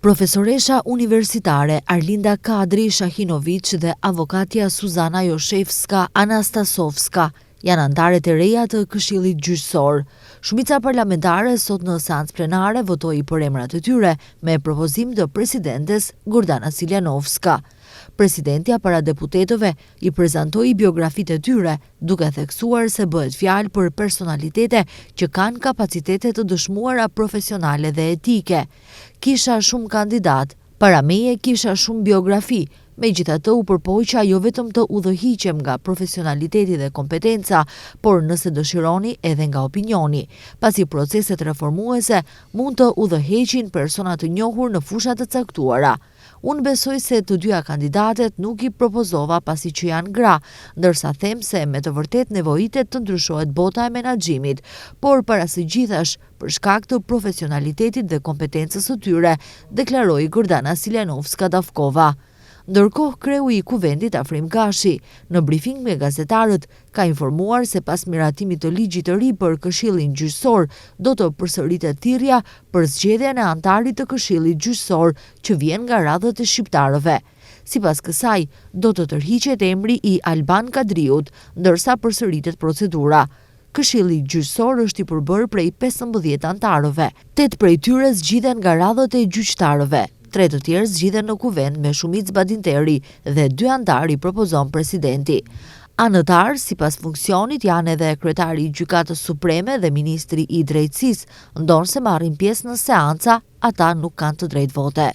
Profesoresha universitare Arlinda Kadri Shahinovic dhe avokatja Suzana Joshevska Anastasovska janë anëtarët e reja të Këshillit Gjyqësor. Shumica parlamentare sot në seancë plenare votoi për emrat e tyre me propozim të presidentes Gordana Siljanovska. Presidentja para deputetëve i prezantoi biografitë e tyre, duke theksuar se bëhet fjalë për personalitete që kanë kapacitete të dëshmuara profesionale dhe etike. Kisha shumë kandidat, para meje kisha shumë biografi, megjithatë u përpoqja jo vetëm të udhëhiqem nga profesionaliteti dhe kompetenca, por nëse dëshironi edhe nga opinioni, pasi proceset reformuese mund të udhëheqin persona të njohur në fusha të caktuara. Unë besoj se të dyja kandidatet nuk i propozova pasi që janë gra, ndërsa them se me të vërtet nevojitet të ndryshohet bota e menaxhimit, por para së gjithash për shkak të profesionalitetit dhe kompetencës së tyre, deklaroi Gordana Siljanovska-Davkova. Ndërkohë, kreu i kuvendit Afrim Gashi, në brifing me gazetarët, ka informuar se pas miratimit të ligjit të ri për Këshillin Gjyqësor, do të përsëritet thirrja për zgjedhjen e antarit të Këshillit Gjyqësor që vjen nga radhët e shqiptarëve. Sipas kësaj, do të tërhiqet emri i Alban Kadriut, ndërsa përsëritet procedura. Këshilli Gjyqësor është i përbërë prej 15 antarëve. 8 prej tyre zgjidhen nga radhët e gjyqtarëve. 3 të tjerë zgjidhen në kuvend me shumicë badinteri dhe 2 antar i propozon presidenti. Anëtar, sipas funksionit, janë edhe kryetari i Gjykatës Supreme dhe ministri i Drejtësisë, ndonse marrin pjesë në seanca, ata nuk kanë të drejtë vote.